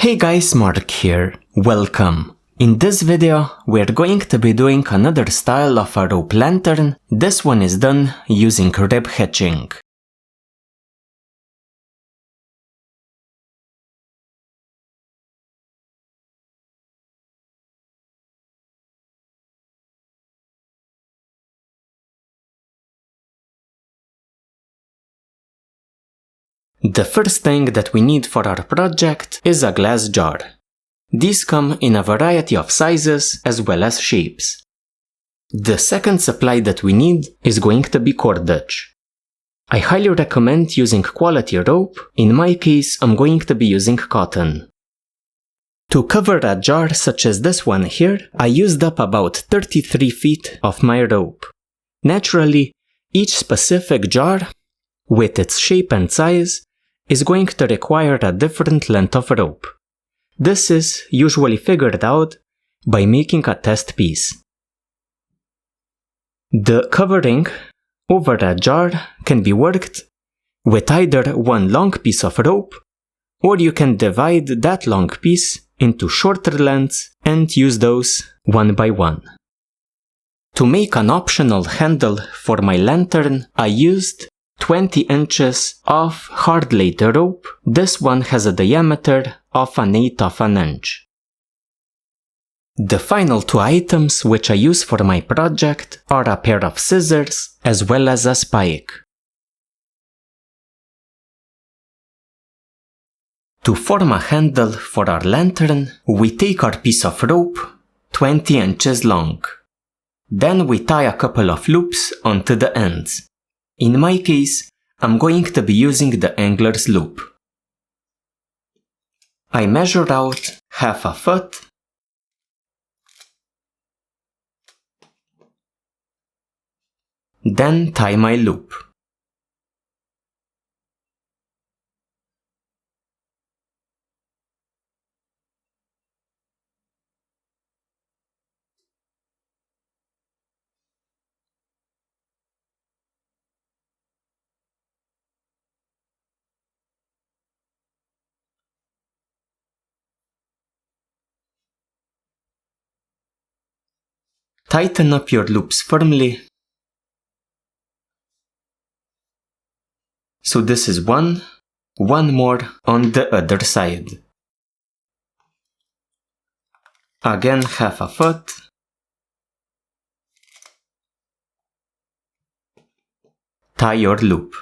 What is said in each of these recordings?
Hey guys, Mark here. Welcome. In this video, we're going to be doing another style of a rope lantern. This one is done using rib hitching. The first thing that we need for our project is a glass jar. These come in a variety of sizes as well as shapes. The second supply that we need is going to be cordage. I highly recommend using quality rope. In my case, I'm going to be using cotton. To cover a jar such as this one here, I used up about 33 feet of my rope. Naturally, each specific jar, with its shape and size, is going to require a different length of rope. This is usually figured out by making a test piece. The covering over a jar can be worked with either one long piece of rope, or you can divide that long piece into shorter lengths and use those one by one. To make an optional handle for my lantern, I used 20 inches of hard-laid rope. This one has a diameter of 1/8 of an inch. The final two items which I use for my project are a pair of scissors as well as a spike. To form a handle for our lantern, we take our piece of rope 20 inches long. Then we tie a couple of loops onto the ends. In my case, I'm going to be using the angler's loop. I measure out 1/2 foot. Then tie my loop. Tighten up your loops firmly. So this is one more on the other side. Again 1/2 foot. Tie your loop.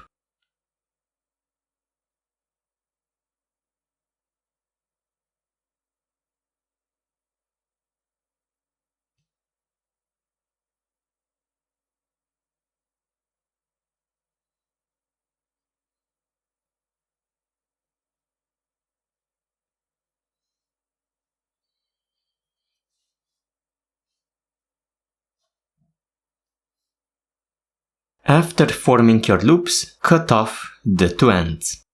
After forming your loops, cut off the two ends.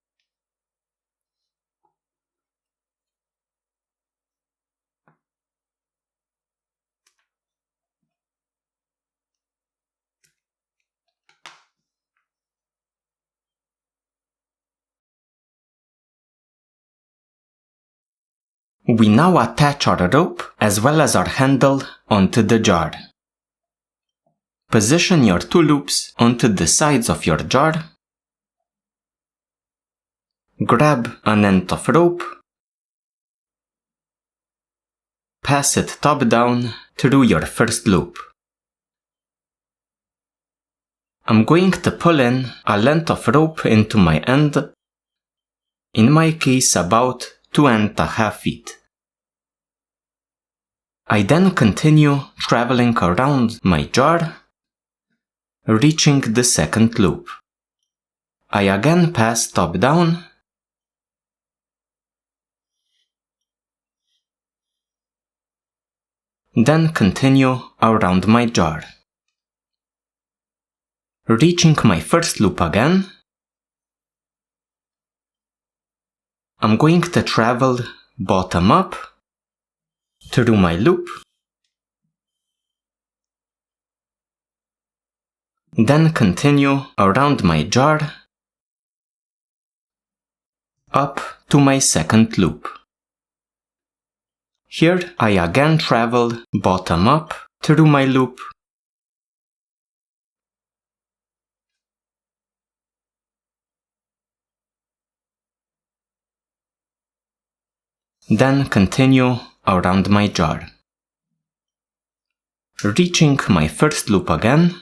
We now attach our rope as well as our handle onto the jar. Position your two loops onto the sides of your jar. Grab an end of rope. Pass it top down through your first loop. I'm going to pull in a length of rope into my end. In my case, about 2.5 feet. I then continue traveling around my jar, reaching the second loop. I again pass top down. Then continue around my jar. Reaching my first loop again, I'm going to travel bottom up through my loop, then continue around my jar up to my second loop. Here I again travel bottom up through my loop, then continue around my jar. Reaching my first loop again,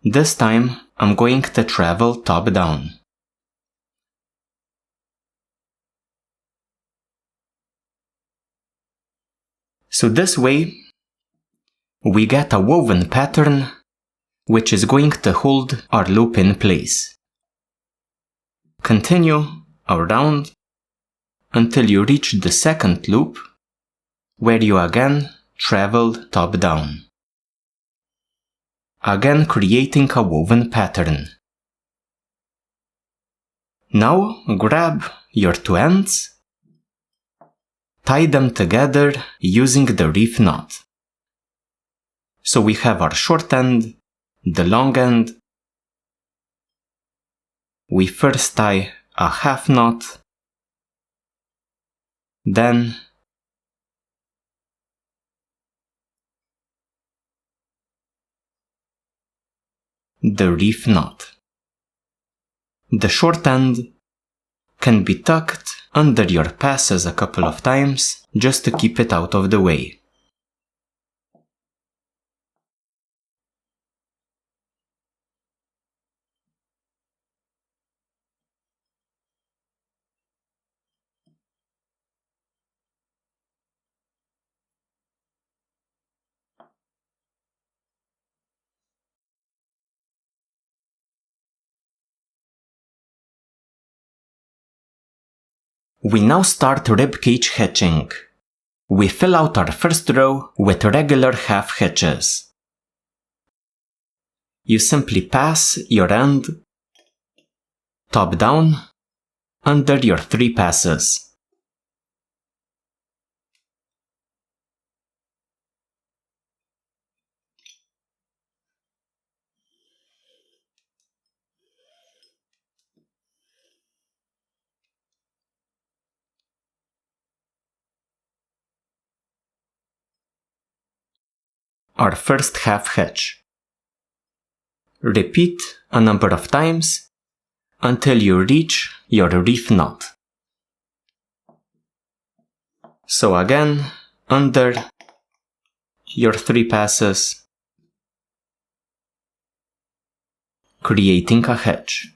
this time I'm going to travel top down. So this way, we get a woven pattern which is going to hold our loop in place. Continue around until you reach the second loop, where you again travel top down, again creating a woven pattern. Now grab your two ends, tie them together using the reef knot. So we have our short end, the long end. We first tie a half knot, then the reef knot. The short end can be tucked under your passes a couple of times just to keep it out of the way. We now start ribcage hitching. We fill out our first row with regular half hitches. You simply pass your end top down under your 3 passes. Our first half hitch. Repeat a number of times until you reach your reef knot. So again, under your 3 passes, creating a hitch.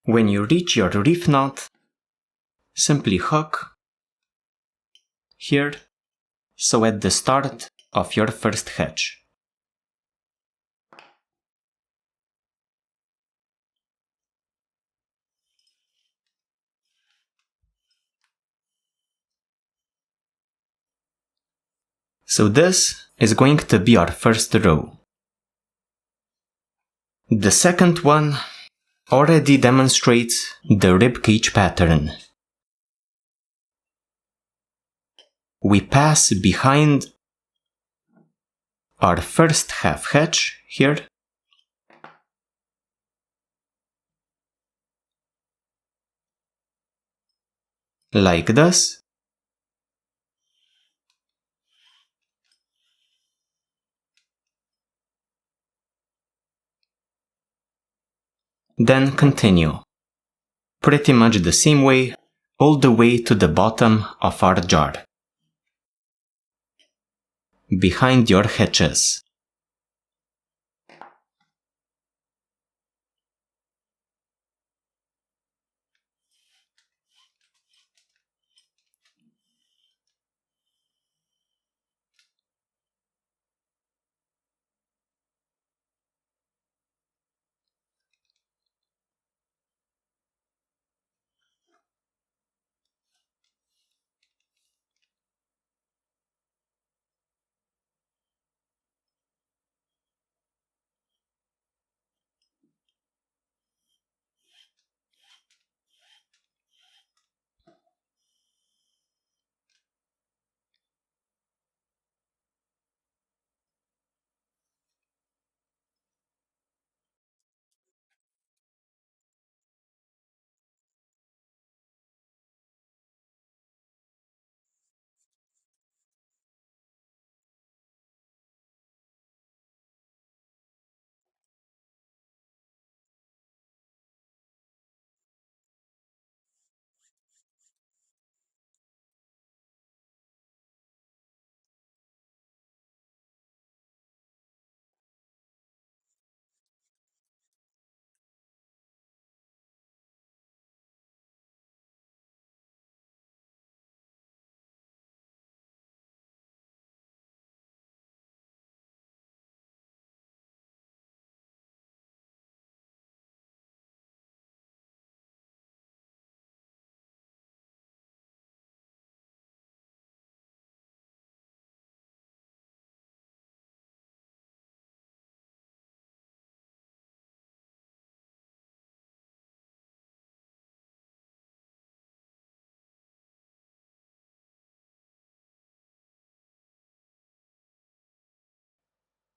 When you reach your reef knot, simply hook here, so at the start of your first hitch. So this is going to be our first row. The second one already demonstrates the ribcage pattern. We pass behind our first half hitch here, like this, Then continue. Pretty much the same way, all the way to the bottom of our jar. Behind your hitches.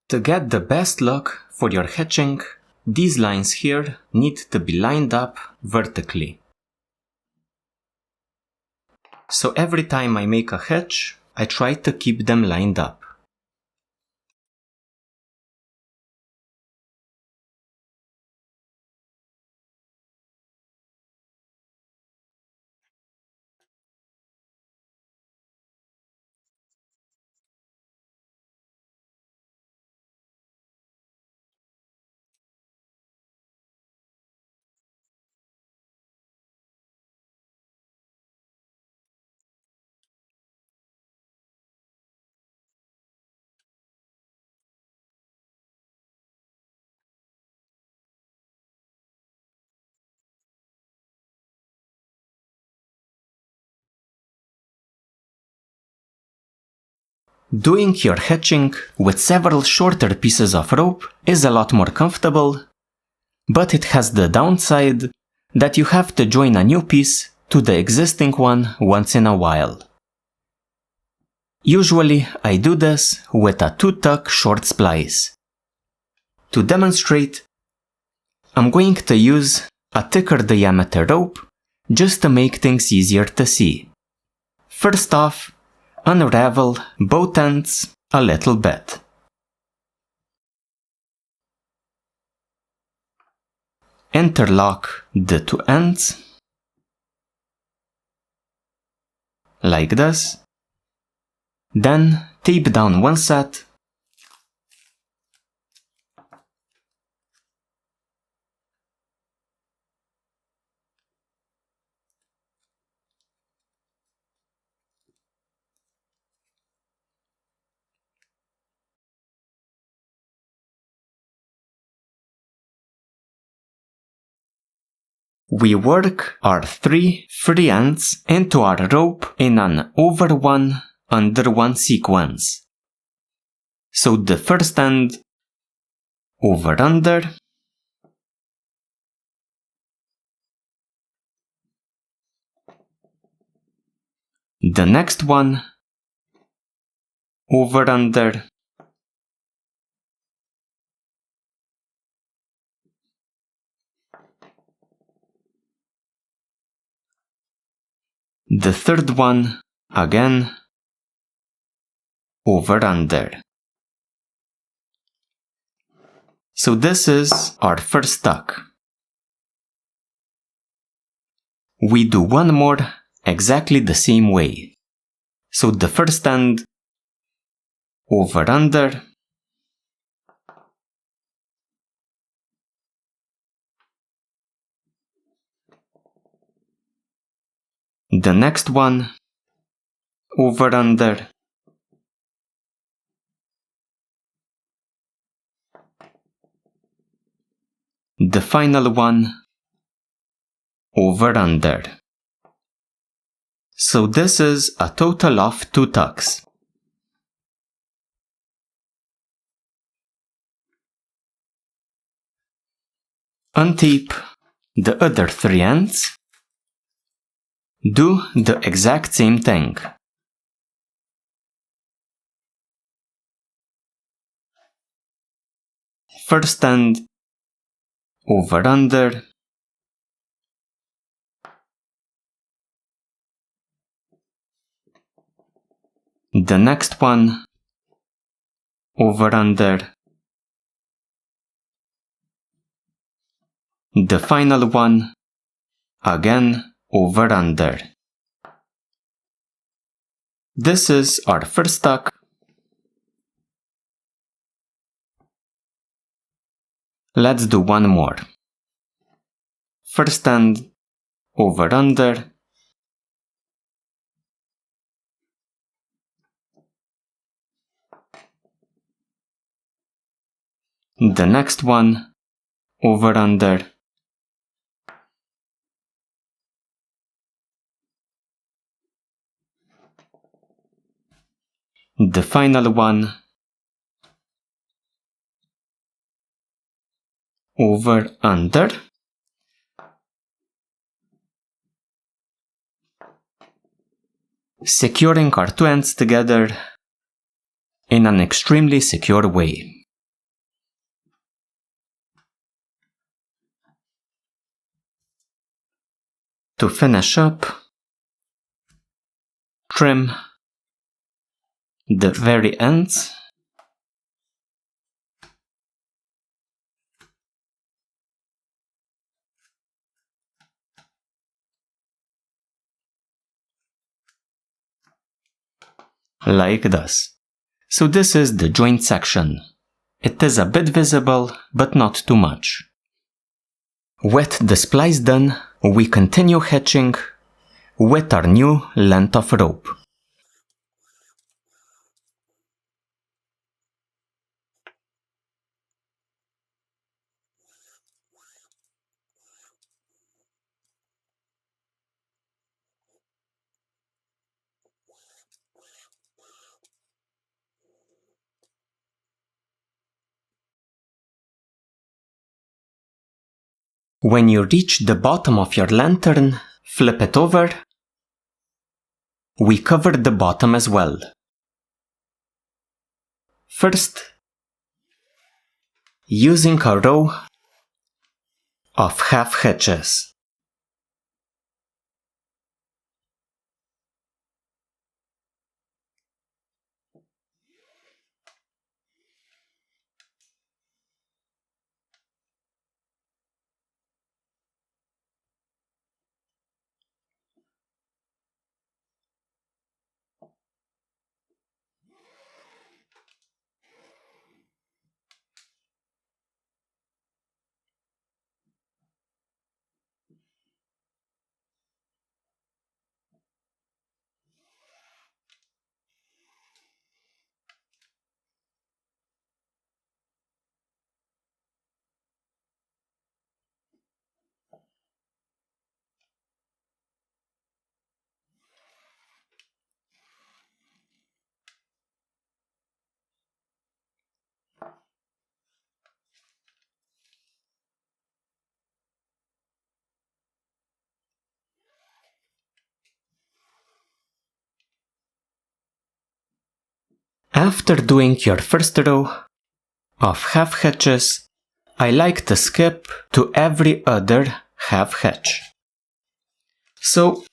To get the best look for your hitching, these lines here need to be lined up vertically. So every time I make a hitch, I try to keep them lined up. Doing your hitching with several shorter pieces of rope is a lot more comfortable, but it has the downside that you have to join a new piece to the existing one once in a while. Usually I do this with a 2-tuck short splice. To demonstrate, I'm going to use a thicker diameter rope just to make things easier to see. First off, unravel both ends a little bit. Interlock the two ends, like this. Then tape down one set. We work our 3 free ends into our rope in an over one, under one sequence. So the first end, over under, the next one, over under, the third one, again, over under. So this is our first tuck. we do one more exactly the same way. So the first end, over under, the next one, over under, the final one, over under. So this is a total of 2 tucks. Untape the other 3 ends. Do the exact same thing. First end, over under, the next one, over under, the final one, again over under. This is our first tuck. Let's do one more. First end, over under, the next one, over under, the final one, over under, securing our 2 ends together in an extremely secure way. To finish up, trim the very ends. Like this. So this is the joint section. It is a bit visible, but not too much. With the splice done, we continue hitching with our new length of rope. When you reach the bottom of your lantern, flip it over. We cover the bottom as well. First, using a row of half hitches. After doing your first row of half hitches, I like to skip to every other half hitch. So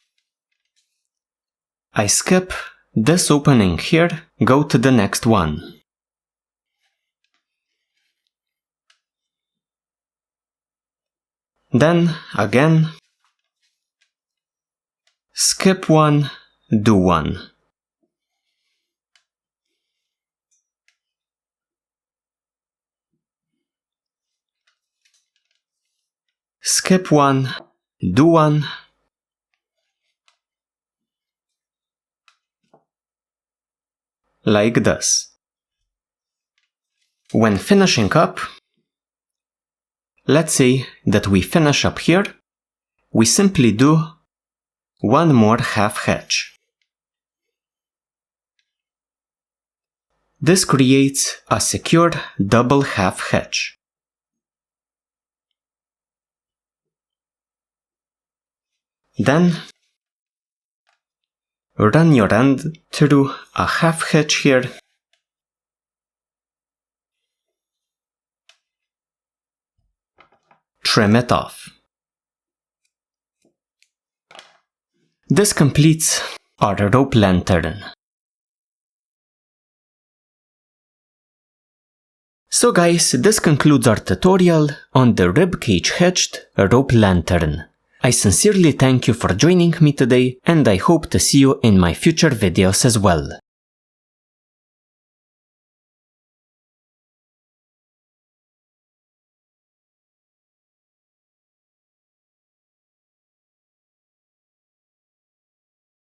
I skip this opening here, go to the next one. Then again, Skip one, do one. Skip one, do one. Like this. When finishing up, let's say that we finish up here, we simply do one more half hitch. This creates a secure double half hitch. Then run your end through a half hitch here. Trim it off. This completes our rope lantern. So guys, this concludes our tutorial on the ribcage hitched rope lantern. I sincerely thank you for joining me today, and I hope to see you in my future videos as well.